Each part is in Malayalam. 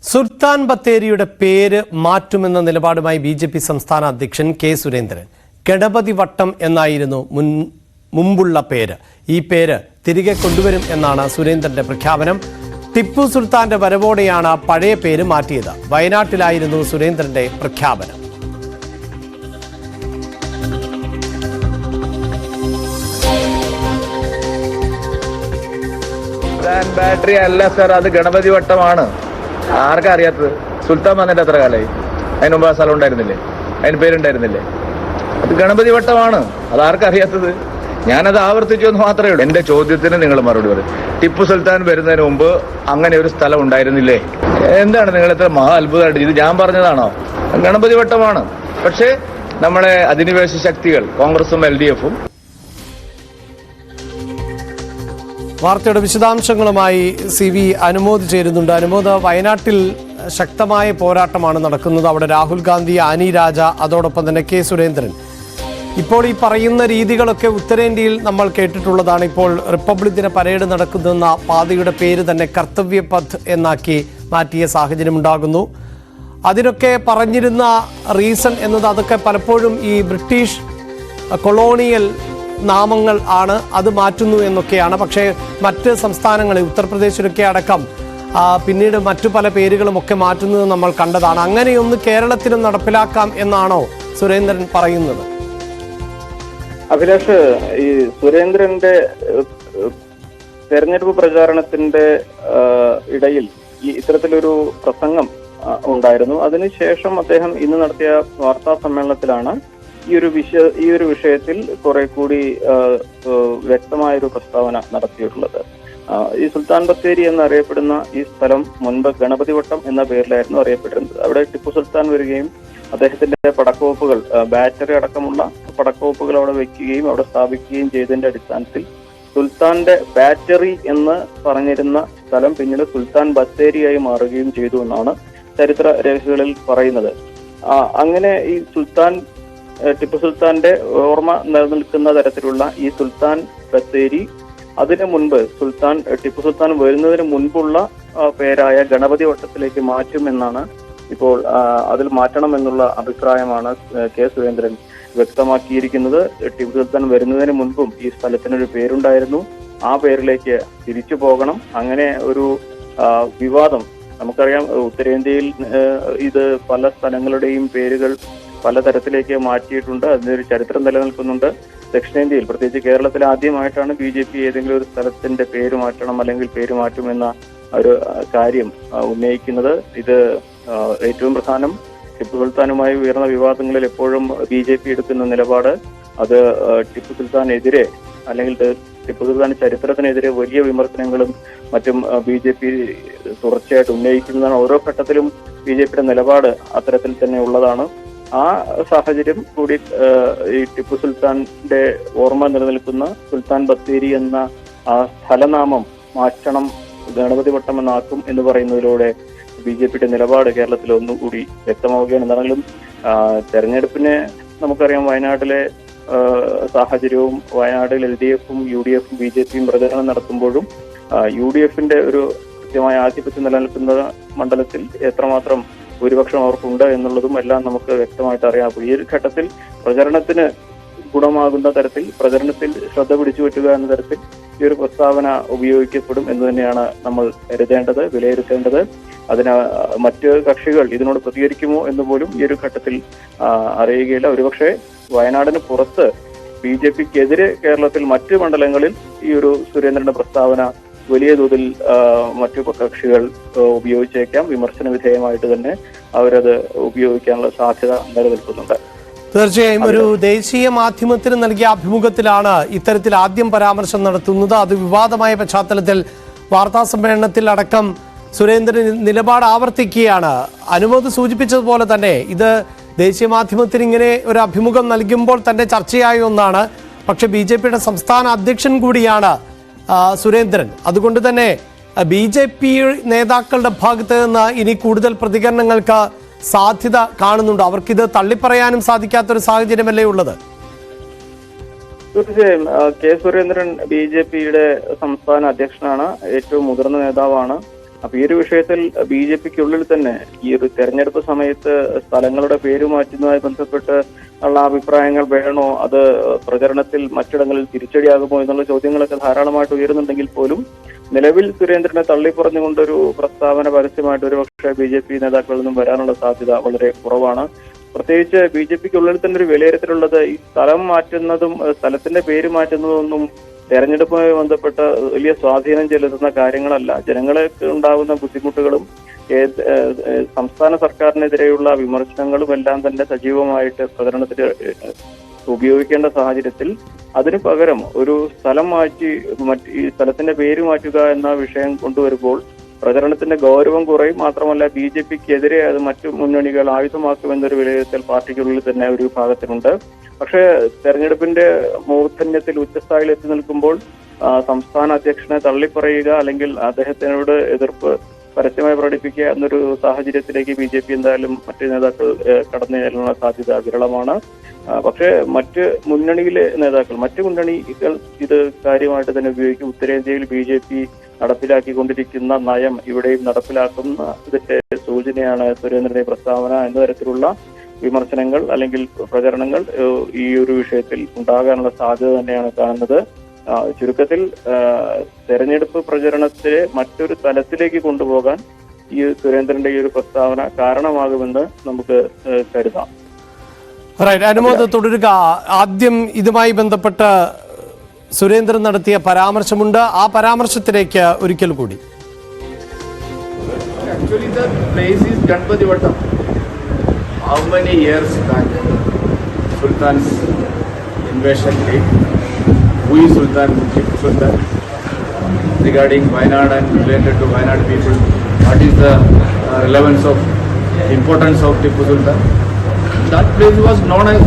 സുൽത്താൻ ബത്തേരിയുടെ പേര് മാറ്റുമെന്ന നിലപാടുമായി ബി.ജെ.പി. സംസ്ഥാന അധ്യക്ഷൻ കെ സുരേന്ദ്രൻ. ഗണപതി വട്ടം എന്നായിരുന്നു മുമ്പുള്ള പേര്. ഈ പേര് തിരികെ കൊണ്ടുവരും എന്നാണ് സുരേന്ദ്രന്റെ പ്രഖ്യാപനം. ടിപ്പു സുൽത്താന്റെ വരവോടെയാണ് പഴയ പേര് മാറ്റിയത്. വയനാട്ടിലായിരുന്നു സുരേന്ദ്രന്റെ പ്രഖ്യാപനം. ബാറ്ററി അല്ല സർ, അത് ഗണപതി വട്ടമാണ്. ആർക്കാ അറിയാത്തത്? സുൽത്താൻ വന്നിട്ട് എത്ര കാലമായി? അതിന് മുമ്പ് ആ സ്ഥലം ഉണ്ടായിരുന്നില്ലേ? അതിന് പേരുണ്ടായിരുന്നില്ലേ? അത് ഗണപതി വട്ടമാണ്. അത് ആർക്കറിയാത്തത്? ഞാനത് ആവർത്തിച്ചു എന്ന് മാത്രമേ ഉള്ളൂ. എന്റെ ചോദ്യത്തിന് നിങ്ങൾ മറുപടി പറയും. ടിപ്പു സുൽത്താൻ വരുന്നതിന് മുമ്പ് അങ്ങനെ ഒരു സ്ഥലം ഉണ്ടായിരുന്നില്ലേ? എന്താണ് നിങ്ങൾ ഇത്ര മഹാ അത്ഭുതമായിട്ട്? ഇത് ഞാൻ പറഞ്ഞതാണോ? ഗണപതി വട്ടമാണ്. പക്ഷേ നമ്മളെ അധിനിവേശ ശക്തികൾ കോൺഗ്രസും LDF-ഉം. വാർത്തയുടെ വിശദാംശങ്ങളുമായി CV അനുമോദ് ചേരുന്നുണ്ട്. അനുമോദ്, വയനാട്ടിൽ ശക്തമായ പോരാട്ടമാണ് നടക്കുന്നത്. അവിടെ രാഹുൽ ഗാന്ധി, ആനി രാജ, അതോടൊപ്പം തന്നെ കെ സുരേന്ദ്രൻ. ഇപ്പോൾ ഈ പറയുന്ന രീതികളൊക്കെ ഉത്തരേന്ത്യയിൽ നമ്മൾ കേട്ടിട്ടുള്ളതാണ്. ഇപ്പോൾ റിപ്പബ്ലിക് ദിന പരേഡ് നടക്കുന്ന പാതയുടെ പേര് തന്നെ കർത്തവ്യ പഥ് എന്നാക്കി മാറ്റിയ സാഹചര്യം ഉണ്ടാകുന്നു. അതിനൊക്കെ പറഞ്ഞിരുന്ന റീസൺ എന്നത് അതൊക്കെ പലപ്പോഴും ഈ ബ്രിട്ടീഷ് കൊളോണിയൽ നാമങ്ങൾ ആണ്, അത് മാറ്റുന്നു എന്നൊക്കെയാണ്. പക്ഷേ മറ്റ് സംസ്ഥാനങ്ങളിൽ, ഉത്തർപ്രദേശിലൊക്കെ അടക്കം പിന്നീട് മറ്റു പല പേരുകളും ഒക്കെ മാറ്റുന്നത് നമ്മൾ കണ്ടതാണ്. അങ്ങനെയൊന്ന് കേരളത്തിലും നടപ്പിലാക്കാം എന്നാണോ സുരേന്ദ്രൻ പറയുന്നത്? അഭിലാഷ്, ഈ സുരേന്ദ്രന്റെ തെരഞ്ഞെടുപ്പ് പ്രചാരണത്തിന്റെ ഇടയിൽ ഇത്തരത്തിലൊരു പ്രസംഗം ഉണ്ടായിരുന്നു. അതിനുശേഷം അദ്ദേഹം ഇന്ന് നടത്തിയ വാർത്താ സമ്മേളനത്തിലാണ് ഈ ഒരു വിഷയത്തിൽ കുറെ കൂടി വ്യക്തമായൊരു പ്രസ്താവന നടത്തിയിട്ടുള്ളത്. ഈ സുൽത്താൻ ബത്തേരി എന്നറിയപ്പെടുന്ന ഈ സ്ഥലം മുൻപ് ഗണപതി വട്ടം എന്ന പേരിലായിരുന്നു അറിയപ്പെട്ടിരുന്നത്. അവിടെ ടിപ്പു സുൽത്താൻ വരികയും അദ്ദേഹത്തിന്റെ പടക്കോപ്പുകൾ, ബാറ്ററി അടക്കമുള്ള പടക്കോപ്പുകൾ അവിടെ വെക്കുകയും അവിടെ സ്ഥാപിക്കുകയും ചെയ്തതിന്റെ അടിസ്ഥാനത്തിൽ സുൽത്താന്റെ ബാറ്ററി എന്ന് പറഞ്ഞിരുന്ന സ്ഥലം പിന്നീട് സുൽത്താൻ ബത്തേരിയായി മാറുകയും ചെയ്തു എന്നാണ് ചരിത്ര രേഖകളിൽ പറയുന്നത്. അങ്ങനെ ഈ ടിപ്പു സുൽത്താന്റെ ഓർമ്മ നിലനിൽക്കുന്ന തരത്തിലുള്ള ഈ സുൽത്താൻ ബത്തേരി അതിനു മുൻപ് ടിപ്പു സുൽത്താൻ വരുന്നതിന് മുൻപുള്ള പേരായ ഗണപതി വട്ടത്തിലേക്ക് മാറ്റുമെന്നാണ് ഇപ്പോൾ അതിൽ മാറ്റണമെന്നുള്ള അഭിപ്രായമാണ് കെ സുരേന്ദ്രൻ വ്യക്തമാക്കിയിരിക്കുന്നത്. ടിപ്പു സുൽത്താൻ വരുന്നതിന് മുൻപും ഈ സ്ഥലത്തിനൊരു പേരുണ്ടായിരുന്നു. ആ പേരിലേക്ക് തിരിച്ചു പോകണം. അങ്ങനെ ഒരു വിവാദം നമുക്കറിയാം. ഉത്തരേന്ത്യയിൽ ഇത് പല സ്ഥലങ്ങളുടെയും പേരുകൾ പലതരത്തിലേക്ക് മാറ്റിയിട്ടുണ്ട്. അതിനൊരു ചരിത്രം നിലനിൽക്കുന്നുണ്ട്. ദക്ഷിണേന്ത്യയിൽ, പ്രത്യേകിച്ച് കേരളത്തിൽ ആദ്യമായിട്ടാണ് BJP ഏതെങ്കിലും ഒരു സ്ഥലത്തിന്റെ പേര് മാറ്റണം അല്ലെങ്കിൽ പേര് മാറ്റുമെന്ന ഒരു കാര്യം ഉന്നയിക്കുന്നത്. ഇത് ഏറ്റവും പ്രധാനം. ടിപ്പു സുൽത്താനുമായി ഉയർന്ന വിവാദങ്ങളിൽ എപ്പോഴും BJP എടുക്കുന്ന നിലപാട് അത് ടിപ്പു സുൽത്താനെതിരെ അല്ലെങ്കിൽ ടിപ്പു സുൽത്താൻ ചരിത്രത്തിനെതിരെ വലിയ വിമർശനങ്ങളും മറ്റും BJP തുടർച്ചയായിട്ട് ഉന്നയിക്കുന്നതാണ്. ഓരോ ഘട്ടത്തിലും BJPയുടെ നിലപാട് അത്തരത്തിൽ തന്നെ ഉള്ളതാണ്. ആ സാഹചര്യം കൂടി ഈ ടിപ്പു സുൽത്താന്റെ ഓർമ്മ നിലനിൽക്കുന്ന സുൽത്താൻ ബത്തേരി എന്ന ആ സ്ഥലനാമം മാറ്റണം, ഗണപതി വട്ടം എന്നാക്കും എന്ന് പറയുന്നതിലൂടെ BJPയുടെ നിലപാട് കേരളത്തിൽ ഒന്നുകൂടി വ്യക്തമാവുകയാണ്. എന്താണെങ്കിലും തെരഞ്ഞെടുപ്പിന് നമുക്കറിയാം, വയനാട്ടിലെ സാഹചര്യവും വയനാട്ടിൽ LDF-ഉം UDF-ഉം BJP-യും പ്രചരണം നടത്തുമ്പോഴും UDF-ന്റെ ഒരു കൃത്യമായ ആധിപത്യം നിലനിൽക്കുന്ന മണ്ഡലത്തിൽ എത്രമാത്രം ഭൂരിപക്ഷം അവർക്കുണ്ട് എന്നുള്ളതും എല്ലാം നമുക്ക് വ്യക്തമായിട്ട് അറിയാം. ഈ ഒരു ഘട്ടത്തിൽ പ്രചരണത്തിന് ഗുണമാകുന്ന തരത്തിൽ, പ്രചരണത്തിൽ ശ്രദ്ധ പിടിച്ചു പറ്റുക എന്ന തരത്തിൽ ഈ ഒരു പ്രസ്താവന ഉപയോഗിക്കപ്പെടും എന്ന് തന്നെയാണ് നമ്മൾ കരുതേണ്ടത്, വിലയിരുത്തേണ്ടത്. അതിന് മറ്റ് കക്ഷികൾ ഇതിനോട് പ്രതികരിക്കുമോ എന്ന് പോലും ഈ ഒരു ഘട്ടത്തിൽ അറിയുകയില്ല. ഒരുപക്ഷെ വയനാടിന് പുറത്ത് BJPക്കെതിരെ കേരളത്തിൽ മറ്റ് മണ്ഡലങ്ങളിൽ ഈ ഒരു സുരേന്ദ്രന്റെ പ്രസ്താവന വലിയ തോതിൽ മറ്റു കക്ഷികൾ ഉപയോഗിച്ചേക്കാം. വിമർശന വിധേയമായിട്ട് തന്നെ അവരത് ഉപയോഗിക്കാനുള്ള സാധ്യത നിലനിൽക്കുന്നുണ്ട്. തീർച്ചയായും ഒരു ദേശീയ മാധ്യമത്തിന് നൽകിയ അഭിമുഖത്തിലാണ് ഇത്തരത്തിൽ ആദ്യം പരാമർശം നടത്തുന്നത്. അത് വിവാദമായ പശ്ചാത്തലത്തിൽ വാർത്താ സമ്മേളനത്തിൽ അടക്കം സുരേന്ദ്രൻ നിലപാട് ആവർത്തിക്കുകയാണ്. അനുമോദ് സൂചിപ്പിച്ചതുപോലെ തന്നെ ഇത് ദേശീയ മാധ്യമത്തിന് ഇങ്ങനെ ഒരു അഭിമുഖം നൽകുമ്പോൾ തന്നെ ചർച്ചയായ ഒന്നാണ്. പക്ഷെ BJPയുടെ സംസ്ഥാന അധ്യക്ഷൻ കൂടിയാണ് സുരേന്ദ്രൻ. അതുകൊണ്ട് തന്നെ BJP നേതാക്കളുടെ ഭാഗത്ത് നിന്ന് ഇനി കൂടുതൽ പ്രതികരണങ്ങൾക്ക് സാധ്യത കാണുന്നുണ്ട്. അവർക്കിത് തള്ളിപ്പറയാനും സാധിക്കാത്തൊരു സാഹചര്യമല്ലേ ഉള്ളത്? തീർച്ചയായും കെ സുരേന്ദ്രൻ BJPയുടെ സംസ്ഥാന അധ്യക്ഷനാണ്, ഏറ്റവും മുതിർന്ന നേതാവാണ്. അപ്പൊ ഈ ഒരു വിഷയത്തിൽ BJPക്കുള്ളിൽ തന്നെ ഈ ഒരു തെരഞ്ഞെടുപ്പ് സമയത്ത് സ്ഥലങ്ങളുടെ പേര് മാറ്റുന്നതുമായി ബന്ധപ്പെട്ട് ഉള്ള അഭിപ്രായങ്ങൾ വേണോ, അത് പ്രചരണത്തിൽ മറ്റിടങ്ങളിൽ തിരിച്ചടിയാകുമോ എന്നുള്ള ചോദ്യങ്ങളൊക്കെ ധാരാളമായിട്ട് ഉയരുന്നുണ്ടെങ്കിൽ പോലും നിലവിൽ സുരേന്ദ്രനെ തള്ളിപ്പറഞ്ഞുകൊണ്ടൊരു പ്രസ്താവന പരസ്യമായിട്ട് ഒരുപക്ഷെ BJP നേതാക്കളിൽ നിന്നും വരാനുള്ള സാധ്യത വളരെ കുറവാണ്. പ്രത്യേകിച്ച് BJPക്കുള്ളിൽ തന്നെ ഒരു വിലയിരുത്തലുള്ളത് ഈ സ്ഥലം മാറ്റുന്നതും സ്ഥലത്തിന്റെ പേര് മാറ്റുന്നതും ഒന്നും തെരഞ്ഞെടുപ്പുമായി ബന്ധപ്പെട്ട വലിയ സ്വാധീനം ചെലുത്തുന്ന കാര്യങ്ങളല്ല. ജനങ്ങൾക്ക് ഉണ്ടാകുന്ന ബുദ്ധിമുട്ടുകളും സംസ്ഥാന സർക്കാരിനെതിരെയുള്ള വിമർശനങ്ങളും എല്ലാം തന്നെ സജീവമായിട്ട് പ്രചരണത്തിൽ ഉപയോഗിക്കേണ്ട സാഹചര്യത്തിൽ അതിനു പകരം ഒരു സ്ഥലം മാറ്റി ഈ സ്ഥലത്തിന്റെ പേര് മാറ്റുക എന്ന വിഷയം കൊണ്ടുവരുമ്പോൾ പ്രചരണത്തിന്റെ ഗൗരവം കുറയും. മാത്രമല്ല BJPക്കെതിരെ അത് മറ്റു മുന്നണികൾ ആയുധമാക്കുമെന്നൊരു വിലയിരുത്തൽ പാർട്ടിക്കുള്ളിൽ തന്നെ ഒരു വിഭാഗത്തിനുണ്ട്. പക്ഷേ തെരഞ്ഞെടുപ്പിന്റെ മൂർധന്യത്തിൽ ഉച്ചസ്ഥായിയിൽ എത്തി നിൽക്കുമ്പോൾ സംസ്ഥാന അധ്യക്ഷനെ തള്ളിപ്പറയുക അല്ലെങ്കിൽ അദ്ദേഹത്തിനോട് എതിർപ്പ് പരസ്യമായി പ്രകടിപ്പിക്കുക എന്നൊരു സാഹചര്യത്തിലേക്ക് BJP എന്തായാലും മറ്റ് നേതാക്കൾ കടന്നു ചെല്ലാനുള്ള സാധ്യത വിരളമാണ്. പക്ഷേ മറ്റ് മുന്നണിയിലെ നേതാക്കൾ, മറ്റ് മുന്നണികൾ ഇത് കാര്യമായിട്ട് തന്നെ ഉപയോഗിക്കും. ഉത്തരേന്ത്യയിൽ BJP നടപ്പിലാക്കിക്കൊണ്ടിരിക്കുന്ന നയം ഇവിടെയും നടപ്പിലാക്കുന്ന ഇതിന്റെ സൂചനയാണ് സുരേന്ദ്രന്റെ പ്രസ്താവന എന്ന തരത്തിലുള്ള വിമർശനങ്ങൾ അല്ലെങ്കിൽ പ്രചരണങ്ങൾ ഈ ഒരു വിഷയത്തിൽ ഉണ്ടാകാനുള്ള സാധ്യത തന്നെയാണ് കാണുന്നത്. ചുരുക്കത്തിൽ തെരഞ്ഞെടുപ്പ് പ്രചരണത്തിലെ മറ്റൊരു തലത്തിലേക്ക് കൊണ്ടുപോകാൻ ഈ സുരേന്ദ്രന്റെ ഈ ഒരു പ്രസ്താവന കാരണമാകുമെന്ന് നമുക്ക് കരുതാം. അനുമോദ് തുടരുക. ആദ്യം ഇതുമായി ബന്ധപ്പെട്ട് സുരേന്ദ്രൻ നടത്തിയ പരാമർശമുണ്ട്, ആ പരാമർശത്തിലേക്ക് ഒരിക്കൽ കൂടി. Actually, the place is Ganpati Vattam. How many years back Sultan's invasion came? Who is Sultan? Tipu Sultan? Regarding Wayanad and related to Wayanad people, what is the relevance of importance of Tipu Sultan? That place was known as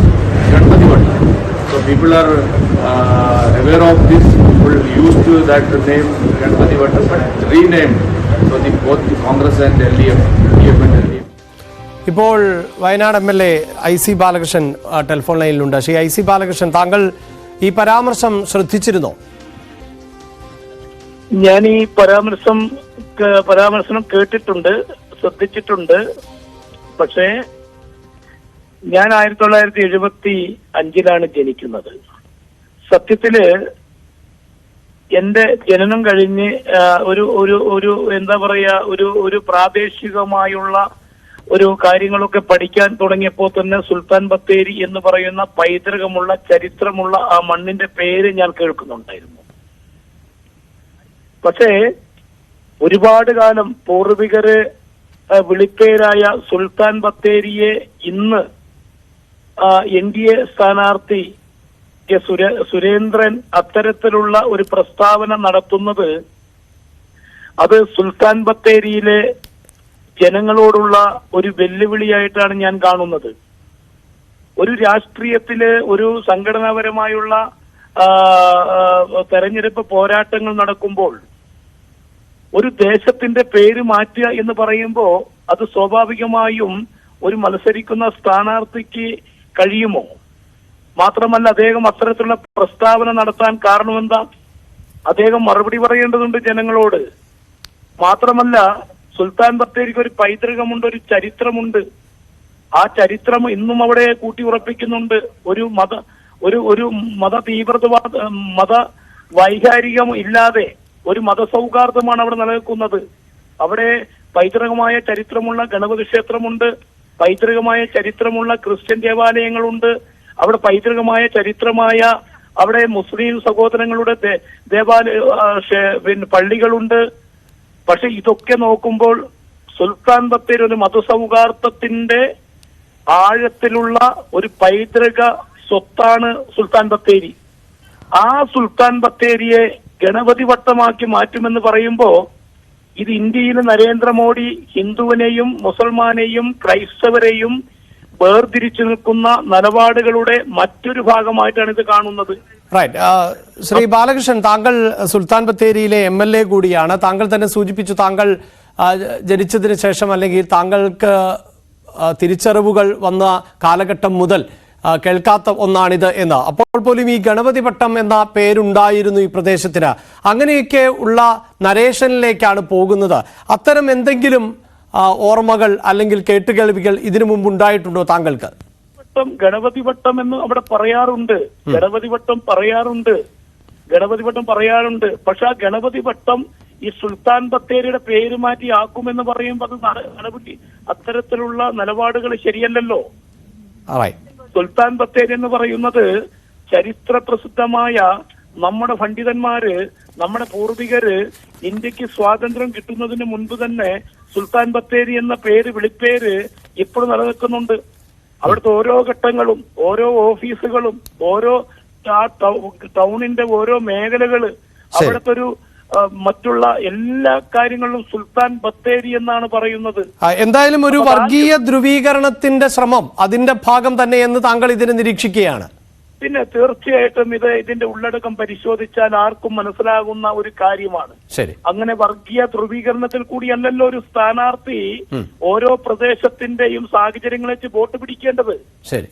Ganpati Vattam. So people are aware of this. People used to that name Ganpati Vattam, but renamed. So both the Congress and LDF and LDF. ഇപ്പോൾ Wayanad MLA IC Balakrishnan telephone ലൈനിലുണ്ട്. ശ്രീ IC ബാലകൃഷ്ണൻ, താങ്കൾ ഈ പരാമർശം ശ്രദ്ധിച്ചിരുന്നോ? ഞാൻ ഈ പരാമർശനം കേട്ടിട്ടുണ്ട്, ശ്രദ്ധിച്ചിട്ടുണ്ട്. പക്ഷേ ഞാൻ 1975 ജനിക്കുന്നത്. സത്യത്തില് എന്റെ ജനനം കഴിഞ്ഞ് ഒരു എന്താ പറയാ ഒരു പ്രാദേശികമായുള്ള ഒരു കാര്യങ്ങളൊക്കെ പഠിക്കാൻ തുടങ്ങിയപ്പോൾ തന്നെ സുൽത്താൻ ബത്തേരി എന്ന് പറയുന്ന പൈതൃകമുള്ള ചരിത്രമുള്ള ആ മണ്ണിന്റെ പേര് ഞാൻ കേൾക്കുന്നുണ്ടായിരുന്നു. പക്ഷേ ഒരുപാട് കാലം പൂർവികര് വിളിപ്പേരായ സുൽത്താൻ ബത്തേരിയെ ഇന്ന് NDA സ്ഥാനാർത്ഥി സുരേന്ദ്രൻ അത്തരത്തിലുള്ള ഒരു പ്രസ്താവന നടത്തുന്നത് അത് സുൽത്താൻ ബത്തേരിയിലെ ജനങ്ങളോടുള്ള ഒരു വെല്ലുവിളിയായിട്ടാണ് ഞാൻ കാണുന്നത്. ഒരു രാഷ്ട്രീയത്തില് ഒരു സംഘടനാപരമായുള്ള തെരഞ്ഞെടുപ്പ് പോരാട്ടങ്ങൾ നടക്കുമ്പോൾ ഒരു ദേശത്തിന്റെ പേര് മാറ്റുക എന്ന് പറയുമ്പോൾ അത് സ്വാഭാവികമായും ഒരു മത്സരിക്കുന്ന സ്ഥാനാർത്ഥിക്ക് കഴിയുമോ? മാത്രമല്ല അദ്ദേഹം അത്തരത്തിലുള്ള പ്രസ്താവന നടത്താൻ കാരണമെന്താ? അദ്ദേഹം മറുപടി പറയേണ്ടതുണ്ട് ജനങ്ങളോട്. മാത്രമല്ല സുൽത്താൻ ബത്തേരിക്ക് ഒരു പൈതൃകമുണ്ട്, ഒരു ചരിത്രമുണ്ട്. ആ ചരിത്രം ഇന്നും അവിടെ കൂട്ടി ഉറപ്പിക്കുന്നുണ്ട്. ഒരു മത തീവ്രവാദ മത വൈകാരികം ഇല്ലാതെ ഒരു മതസൗഹാർദ്ദമാണ് അവിടെ നിലനിൽക്കുന്നത്. അവിടെ പൈതൃകമായ ചരിത്രമുള്ള ഗണപതി ക്ഷേത്രമുണ്ട്, പൈതൃകമായ ചരിത്രമുള്ള ക്രിസ്ത്യൻ ദേവാലയങ്ങളുണ്ട്, അവിടെ പൈതൃകമായ ചരിത്രമായ അവിടെ മുസ്ലിം സഹോദരങ്ങളുടെ പള്ളികളുണ്ട്. പക്ഷെ ഇതൊക്കെ നോക്കുമ്പോൾ സുൽത്താൻ ബത്തേരി ഒരു മതസൗഹാർദ്ദത്തിന്റെ ആഴത്തിലുള്ള ഒരു പൈതൃക സ്വത്താണ് സുൽത്താൻ ബത്തേരി. ആ സുൽത്താൻ ബത്തേരിയെ ഗണപതി വട്ടമാക്കി മാറ്റുമെന്ന് പറയുമ്പോ ഇത് ഇന്ത്യയിൽ നരേന്ദ്രമോദി ഹിന്ദുവിനെയും മുസൽമാനെയും ക്രൈസ്തവരെയും വേർതിരിച്ചു നിൽക്കുന്ന നിലപാടുകളുടെ മറ്റൊരു ഭാഗമായിട്ടാണ് ഇത് കാണുന്നത്. ശ്രീ ബാലകൃഷ്ണൻ, താങ്കൾ സുൽത്താൻ ബത്തേരിയിലെ MLA കൂടിയാണ്. താങ്കൾ തന്നെ സൂചിപ്പിച്ചു, താങ്കൾ ജനിച്ചതിന് ശേഷം അല്ലെങ്കിൽ താങ്കൾക്ക് തിരിച്ചറിവുകൾ വന്ന കാലഘട്ടം മുതൽ കേൾക്കാത്ത ഒന്നാണിത് എന്ന്. അപ്പോൾ പോലും ഈ ഗണപതി വട്ടം എന്ന പേരുണ്ടായിരുന്നു ഈ പ്രദേശത്തിന്. അങ്ങനെയൊക്കെ ഉള്ള നരേഷനിലേക്കാണ് പോകുന്നത്. അത്തരം എന്തെങ്കിലും ഓർമ്മകൾ അല്ലെങ്കിൽ കേട്ടുകേൾവികൾ ഇതിനു മുമ്പ് ഉണ്ടായിട്ടുണ്ടോ താങ്കൾക്ക്? ഗണപതി വട്ടം എന്ന് അവിടെ പറയാറുണ്ട്, ഗണപതി വട്ടം പറയാറുണ്ട്. പക്ഷെ ആ ഗണപതി വട്ടം ഈ സുൽത്താൻ ബത്തേരിയുടെ പേര് മാറ്റി ആക്കുമെന്ന് പറയുമ്പോൾ അത് നടപടി, അത്തരത്തിലുള്ള നിലപാടുകൾ ശരിയല്ലല്ലോ. സുൽത്താൻ ബത്തേരി എന്ന് പറയുന്നത് ചരിത്ര പ്രസിദ്ധമായ നമ്മുടെ പണ്ഡിതന്മാര്, നമ്മുടെ പൂർവികര് ഇന്ത്യക്ക് സ്വാതന്ത്ര്യം കിട്ടുന്നതിന് മുൻപ് തന്നെ സുൽത്താൻ ബത്തേരി എന്ന വിളിപ്പേര് ഇപ്പോഴും നിലനിൽക്കുന്നുണ്ട്. അവിടുത്തെ ഓരോ ഘട്ടങ്ങളും, ഓരോ ഓഫീസുകളും, ഓരോ ടൗണിന്റെ ഓരോ മേഖലകള്, അവിടുത്തെ ഒരു മറ്റുള്ള എല്ലാ കാര്യങ്ങളിലും സുൽത്താൻ ബത്തേരി എന്നാണ് പറയുന്നത്. എന്തായാലും ഒരു വർഗീയ ധ്രുവീകരണത്തിന്റെ ശ്രമം അതിന്റെ ഭാഗം തന്നെ എന്ന് താങ്കൾ ഇതിനെ നിരീക്ഷിക്കുകയാണ്. പിന്നെ തീർച്ചയായിട്ടും ഇതിന്റെ ഉള്ളടക്കം പരിശോധിച്ചാൽ ആർക്കും മനസ്സിലാകുന്ന ഒരു കാര്യമാണ്. ശരി, അങ്ങനെ വർഗീയ ധ്രുവീകരണത്തിൽ കൂടിയല്ലല്ലോ ഒരു സ്ഥാനാർത്ഥി ഓരോ പ്രദേശത്തിന്റെയും സാഹചര്യങ്ങളെ വെച്ച് വോട്ട് പിടിക്കേണ്ടത്. ശരി,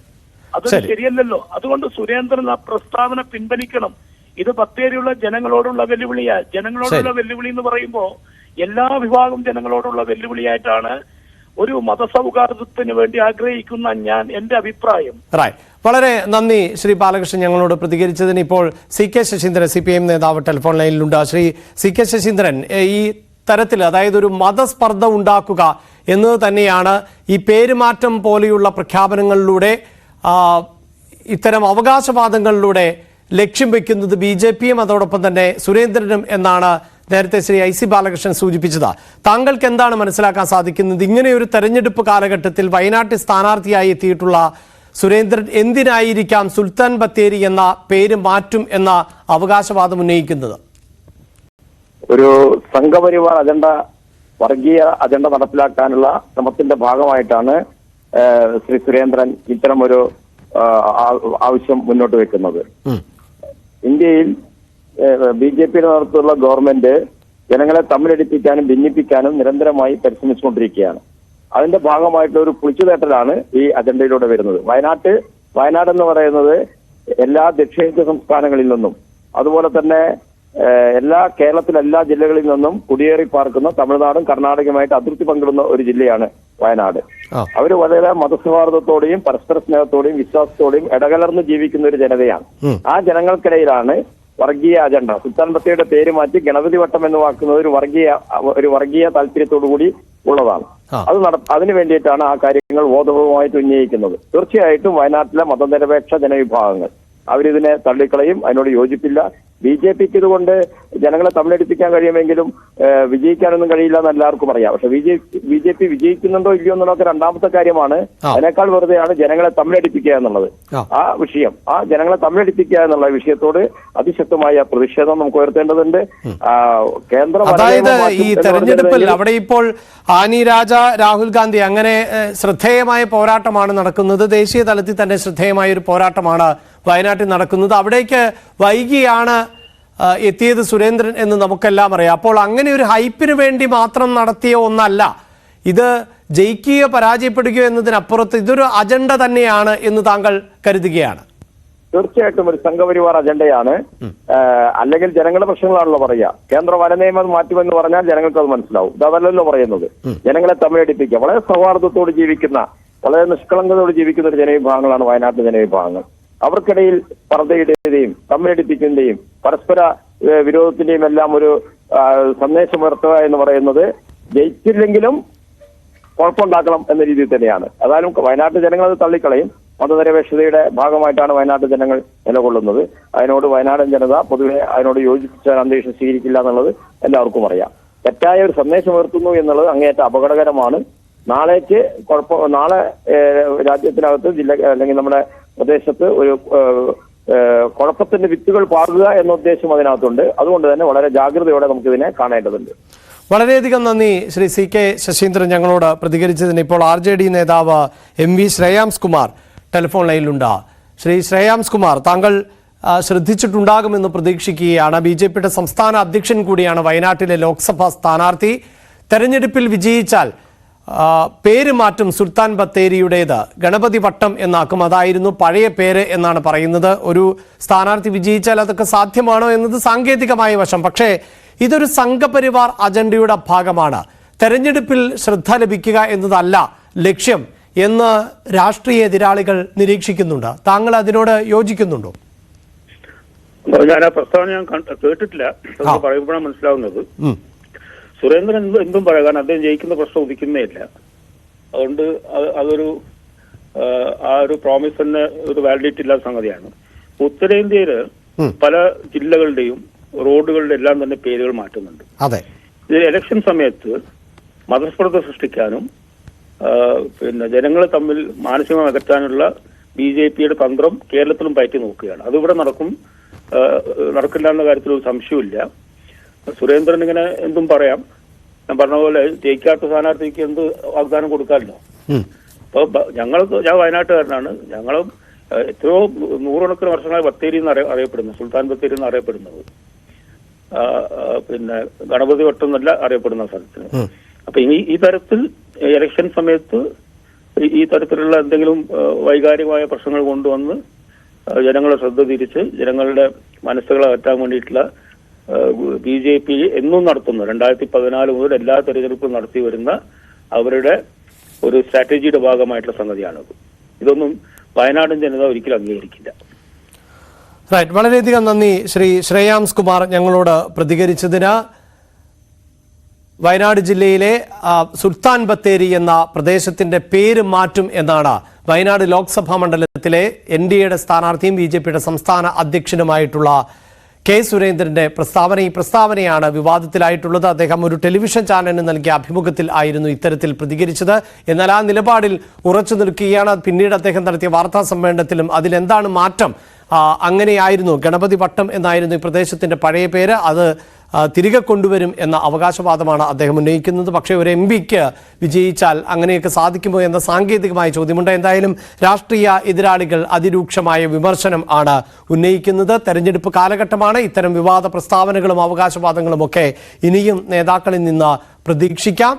അത് ശരിയല്ലല്ലോ. അതുകൊണ്ട് സുരേന്ദ്രൻ ആ പ്രസ്താവന പിൻവലിക്കണം. ഇത് ബത്തേരിയുള്ള ജനങ്ങളോടുള്ള വെല്ലുവിളിയാണ്. ജനങ്ങളോടുള്ള വെല്ലുവിളി എന്ന് പറയുമ്പോൾ എല്ലാ വിഭാഗം ജനങ്ങളോടുള്ള വെല്ലുവിളിയായിട്ടാണ് ഒരു മതസൗഹാർദ്ദത്തിന് വേണ്ടി ആഗ്രഹിക്കുന്ന എന്റെ അഭിപ്രായം. വളരെ നന്ദി ശ്രീ ബാലകൃഷ്ണൻ ഞങ്ങളോട് പ്രതികരിച്ചതിന്. ഇപ്പോൾ CK ശശീന്ദ്രൻ CPM നേതാവ് ടെലിഫോൺ ലൈനിലുണ്ട്. ശ്രീ CK ശശീന്ദ്രൻ, ഈ തരത്തിൽ അതായത് ഒരു മതസ്പർദ്ധ ഉണ്ടാക്കുക എന്നത് തന്നെയാണ് ഈ പേരുമാറ്റം പോലെയുള്ള പ്രഖ്യാപനങ്ങളിലൂടെ, ഇത്തരം അവകാശവാദങ്ങളിലൂടെ ലക്ഷ്യം വെക്കുന്നത് BJPയും അതോടൊപ്പം തന്നെ സുരേന്ദ്രനും എന്നാണ് നേരത്തെ ശ്രീ IC ബാലകൃഷ്ണൻ സൂചിപ്പിച്ചത്. താങ്കൾക്ക് എന്താണ് മനസ്സിലാക്കാൻ സാധിക്കുന്നത്? ഇങ്ങനെയൊരു തെരഞ്ഞെടുപ്പ് കാലഘട്ടത്തിൽ വയനാട്ടിൽ സ്ഥാനാർത്ഥിയായി എത്തിയിട്ടുള്ള സുരേന്ദ്രൻ എന്തിനായിരിക്കാം സുൽത്താൻ ബത്തേരി എന്ന പേര് മാറ്റും എന്ന അവകാശവാദം ഉന്നയിക്കുന്നത്? ഒരു സംഘപരിവാർ അജണ്ട, വർഗീയ അജണ്ട നടപ്പിലാക്കാനുള്ള ശ്രമത്തിന്റെ ഭാഗമായിട്ടാണ് ശ്രീ സുരേന്ദ്രൻ ഇത്തരം ഒരു ആവശ്യം മുന്നോട്ട് വെക്കുന്നത്. ഇന്ത്യയിൽ BJPയുടെ നേതൃത്വത്തിലുള്ള ഗവൺമെന്റ് ജനങ്ങളെ തമ്മിലടിപ്പിക്കാനും ഭിന്നിപ്പിക്കാനും നിരന്തരമായി പരിശ്രമിച്ചുകൊണ്ടിരിക്കുകയാണ്. അതിന്റെ ഭാഗമായിട്ടുള്ള ഒരു കുളിച്ചുതേട്ടലാണ് ഈ അജണ്ടയിലൂടെ വരുന്നത്. വയനാട് എന്ന് പറയുന്നത് എല്ലാ ദക്ഷിണേന്ത്യ സംസ്ഥാനങ്ങളിൽ നിന്നും അതുപോലെ തന്നെ കേരളത്തിലെ എല്ലാ ജില്ലകളിൽ നിന്നും കുടിയേറി പാർക്കുന്ന തമിഴ്നാടും കർണാടകയുമായിട്ട് അതിർത്തി പങ്കിടുന്ന ഒരു ജില്ലയാണ് വയനാട്. അവർ വളരെ മതസൗഹാർദ്ദത്തോടെയും പരസ്പര സ്നേഹത്തോടെയും വിശ്വാസത്തോടെയും ഇടകലർന്ന് ജീവിക്കുന്ന ഒരു ജനതയാണ്. ആ ജനങ്ങൾക്കിടയിലാണ് വർഗീയ അജണ്ട, സുൽത്താൻ ബത്തേരിയുടെ പേര് മാറ്റി ഗണപതി വട്ടം എന്ന് വാക്കുന്നത് ഒരു വർഗീയ താല്പര്യത്തോടുകൂടി ഉള്ളതാണ്. അതിനു വേണ്ടിയിട്ടാണ് ആ കാര്യങ്ങൾ ബോധപൂർവമായിട്ട് ഉന്നയിക്കുന്നത്. തീർച്ചയായിട്ടും വയനാട്ടിലെ മതനിരപേക്ഷ ജനവിഭാഗങ്ങൾ അവരിതിനെ തള്ളിക്കളയും, അതിനോട് യോജിപ്പില്ല. BJPക്ക് ഇതുകൊണ്ട് ജനങ്ങളെ തമ്മിലടിപ്പിക്കാൻ കഴിയുമെങ്കിലും വിജയിക്കാനൊന്നും കഴിയില്ല എന്ന് എല്ലാവർക്കും അറിയാം. പക്ഷെ BJP വിജയിക്കുന്നുണ്ടോ ഇല്ലയോ എന്നുള്ളതൊക്കെ രണ്ടാമത്തെ കാര്യമാണ്. അതിനേക്കാൾ വെറുതെയാണ് ജനങ്ങളെ തമ്മിലടിപ്പിക്കുക എന്നുള്ളത്. ആ ജനങ്ങളെ തമ്മിലടിപ്പിക്കുക എന്നുള്ള വിഷയത്തോട് അതിശക്തമായ പ്രതിഷേധം നമുക്ക് ഉയർത്തേണ്ടതുണ്ട്. അതായത് ഈ തെരഞ്ഞെടുപ്പിൽ അവിടെ ഇപ്പോൾ ആനി രാജ, രാഹുൽ ഗാന്ധി അങ്ങനെ ശ്രദ്ധേയമായ പോരാട്ടമാണ് നടക്കുന്നത്. ദേശീയ തലത്തിൽ തന്നെ ശ്രദ്ധേയമായ ഒരു പോരാട്ടമാണ് വയനാട്ടിൽ നടക്കുന്നത്. അവിടേക്ക് വൈകിയാണ് എത്തിയത് സുരേന്ദ്രൻ എന്ന് നമുക്കെല്ലാം അറിയാം. അപ്പോൾ അങ്ങനെ ഒരു ഹൈപ്പിന് വേണ്ടി മാത്രം നടത്തിയ ഒന്നല്ല ഇത്. ജയിക്കുകയോ പരാജയപ്പെടുകയോ എന്നതിനപ്പുറത്ത് ഇതൊരു അജണ്ട തന്നെയാണ് എന്ന് താങ്കൾ കരുതുകയാണ്? തീർച്ചയായിട്ടും ഒരു സംഘപരിവാർ അജണ്ടയാണ്. അല്ലെങ്കിൽ ജനങ്ങളുടെ പ്രശ്നങ്ങളാണല്ലോ പറയുക. കേന്ദ്ര വനനിയമം മാറ്റുമെന്ന് പറഞ്ഞാൽ ജനങ്ങൾക്ക് അത് മനസ്സിലാവും. ഇതല്ലല്ലോ പറയുന്നത്. ജനങ്ങളെ തമ്മിലടിപ്പിക്കുക, വളരെ സൗഹാർദ്ദത്തോട് ജീവിക്കുന്ന, വളരെ നിഷ്കളങ്കതയോട് ജീവിക്കുന്ന ഒരു ജനവിഭാഗങ്ങളാണ് വയനാട്ടിലെ ജനവിഭാഗങ്ങൾ. അവർക്കിടയിൽ സ്പർദ്ധയുടെയും തമ്മിലടിപ്പിക്കുന്നതിന്റെയും പരസ്പര വിരോധത്തിന്റെയും എല്ലാം ഒരു സന്ദേശമുയർത്തുക എന്ന് പറയുന്നത് ജയിച്ചില്ലെങ്കിലും കുഴപ്പമുണ്ടാക്കണം എന്ന രീതിയിൽ തന്നെയാണ്. അതായാലും വയനാട്ടിൽ ജനങ്ങൾ അത് തള്ളിക്കളയും. മതനിരപേക്ഷതയുടെ ഭാഗമായിട്ടാണ് വയനാട്ടിൽ ജനങ്ങൾ നിലകൊള്ളുന്നത്. അതിനോട് വയനാടൻ ജനത പൊതുവെ അതിനോട് യോജിച്ച അന്തരീക്ഷം സ്വീകരിക്കില്ല എന്നുള്ളത് എല്ലാവർക്കും അറിയാം. തെറ്റായ ഒരു സന്ദേശം ഉയർത്തുന്നു എന്നുള്ളത് അങ്ങേയറ്റം അപകടകരമാണ്. നാളെ രാജ്യത്തിനകത്ത് അല്ലെങ്കിൽ നമ്മുടെ പ്രദേശത്ത് ഒരു കുഴപ്പത്തിന്റെ വിത്തുകൾ പാകുക എന്ന ഉദ്ദേശം അതിനകത്തുണ്ട്. അതുകൊണ്ട് തന്നെ വളരെ ജാഗ്രതയോടെ നമുക്കിതിനെ കാണേണ്ടതുണ്ട്. വളരെയധികം നന്ദി ശ്രീ CK ശശീന്ദ്രൻ ഞങ്ങളോട് പ്രതികരിച്ചതിന്. ഇപ്പോൾ RJD നേതാവ് MV ശ്രേയാംസ് കുമാർ ടെലിഫോൺ ലൈനിലുണ്ട്. ശ്രീ ശ്രേയാംസ് കുമാർ, താങ്കൾ ശ്രദ്ധിച്ചിട്ടുണ്ടാകുമെന്ന് പ്രതീക്ഷിക്കുകയാണ്. BJPയുടെ സംസ്ഥാന അധ്യക്ഷൻ കൂടിയാണ് വയനാട്ടിലെ ലോക്സഭാ സ്ഥാനാർത്ഥി. തെരഞ്ഞെടുപ്പിൽ വിജയിച്ചാൽ പേര് മാറ്റും സുൽത്താൻ ബത്തേരിയുടേത് ഗണപതി വട്ടം എന്നാക്കും. അതായിരുന്നു പഴയ പേര് എന്നാണ് പറയുന്നത്. ഒരു സ്ഥാനാർത്ഥി വിജയിച്ചാൽ അതൊക്കെ സാധ്യമാണോ എന്നത് സാങ്കേതികമായ വശം. പക്ഷേ ഇതൊരു സംഘപരിവാർ അജണ്ടയുടെ ഭാഗമാണ്. തെരഞ്ഞെടുപ്പിൽ ശ്രദ്ധ ലഭിക്കുക എന്നതല്ല ലക്ഷ്യം എന്ന് രാഷ്ട്രീയ എതിരാളികൾ നിരീക്ഷിക്കുന്നുണ്ട്. താങ്കൾ അതിനോട് യോജിക്കുന്നുണ്ടോ? ഞാൻ ആ പ്രസ്താവന ഞാൻ കേട്ടിട്ടില്ല. പറയുമ്പോഴാണ് മനസ്സിലാവുന്നത്. സുരേന്ദ്രൻ എന്തും പറയാം, കാരണം അദ്ദേഹം ജയിക്കുന്ന പ്രശ്നം ഉദിക്കുന്നേ ഇല്ല. അതുകൊണ്ട് അതൊരു ആ ഒരു പ്രോമിസ് തന്നെ ഒരു വാലിഡിറ്റി ഇല്ലാത്ത സംഗതിയാണ്. ഉത്തരേന്ത്യയില് പല ജില്ലകളുടെയും റോഡുകളുടെ എല്ലാം തന്നെ പേരുകൾ മാറ്റുന്നുണ്ട്. ഇതിൽ ഇലക്ഷൻ സമയത്ത് മതസ്പർദ്ധ സൃഷ്ടിക്കാനും പിന്നെ ജനങ്ങളെ തമ്മിൽ മാനസികമായി അകറ്റാനുള്ള BJPയുടെ തന്ത്രം കേരളത്തിലും പയറ്റി നോക്കുകയാണ്. അതിവിടെ നടക്കില്ല എന്ന കാര്യത്തിൽ ഒരു സംശയമില്ല. സുരേന്ദ്രൻ ഇങ്ങനെ എന്തും പറയാം. ഞാൻ പറഞ്ഞ പോലെ ജയിക്കാത്ത സ്ഥാനാർത്ഥിക്ക് എന്ത് വാഗ്ദാനം കൊടുക്കാമല്ലോ. അപ്പൊ ഞാൻ വയനാട്ടുകാരനാണ്. ഞങ്ങളും എത്രയോ നൂറുകണക്കിന് വർഷങ്ങളായി ബത്തേരി എന്ന് അറിയപ്പെടുന്നത്, സുൽത്താൻ ബത്തേരി എന്ന് അറിയപ്പെടുന്നത്. പിന്നെ ഗണപതി വട്ടം എന്നല്ല അറിയപ്പെടുന്ന സ്ഥലത്തിന്. അപ്പൊ ഈ തരത്തിൽ ഇലക്ഷൻ സമയത്ത് ഈ തരത്തിലുള്ള എന്തെങ്കിലും വൈകാരികമായ പ്രശ്നങ്ങൾ കൊണ്ടുവന്ന് ജനങ്ങളെ ശ്രദ്ധ തിരിച്ച് ജനങ്ങളുടെ മനസ്സുകളെ അകറ്റാൻ വേണ്ടിയിട്ടുള്ള BJP എന്നും നടത്തുന്നു. 2014 മുതൽ എല്ലാ തെരഞ്ഞെടുപ്പും നടത്തി വരുന്ന അവരുടെ ഒരു സ്ട്രാറ്റജിയുടെ ഭാഗമായിട്ടുള്ള സംഗതിയാണത്. ഇതൊന്നും വയനാടൻ ജനത ഒരിക്കലും അംഗീകരിക്കില്ല. റൈറ്റ്, വളരെയധികം നന്ദി ശ്രീ ശ്രേയാംസ് കുമാർ ഞങ്ങളോട് പ്രതികരിച്ചതിന്. വയനാട് ജില്ലയിലെ സുൽത്താൻ ബത്തേരി എന്ന പ്രദേശത്തിന്റെ പേര് മാറ്റും എന്നാണ് വയനാട് ലോക്സഭാ മണ്ഡലത്തിലെ NDAയുടെ സ്ഥാനാർത്ഥിയും BJPയുടെ സംസ്ഥാന അധ്യക്ഷനുമായിട്ടുള്ള K. സുരേന്ദ്രന്റെ പ്രസ്താവന. ഈ പ്രസ്താവനയാണ് വിവാദത്തിലായിട്ടുള്ളത്. അദ്ദേഹം ഒരു ടെലിവിഷൻ ചാനലിന് നൽകിയ അഭിമുഖത്തിൽ ആയിരുന്നു ഇത്തരത്തിൽ പ്രതികരിച്ചത്. എന്നാൽ ആ നിലപാടിൽ ഉറച്ചു നിൽക്കുകയാണ്. പിന്നീട് അദ്ദേഹം നടത്തിയ വാർത്താ സമ്മേളനത്തിലും അതിലെന്താണ് മാറ്റം, അങ്ങനെയായിരുന്നു ഗണപതി വട്ടം എന്നായിരുന്നു ഈ പ്രദേശത്തിന്റെ പഴയ പേര്, അത് തിരികെ കൊണ്ടുവരും എന്ന അവകാശവാദമാണ് അദ്ദേഹം ഉന്നയിക്കുന്നത്. പക്ഷേ ഒരു MP-ക്ക് വിജയിച്ചാൽ അങ്ങനെയൊക്കെ സാധിക്കുമോ എന്ന സാങ്കേതികമായ ചോദ്യമുണ്ട്. എന്തായാലും രാഷ്ട്രീയ എതിരാളികൾ അതിരൂക്ഷമായ വിമർശനം ആണ് ഉന്നയിക്കുന്നത്. തെരഞ്ഞെടുപ്പ് കാലഘട്ടമാണ്. ഇത്തരം വിവാദ പ്രസ്താവനകളും അവകാശവാദങ്ങളും ഒക്കെ ഇനിയും നേതാക്കളിൽ നിന്ന് പ്രതീക്ഷിക്കാം.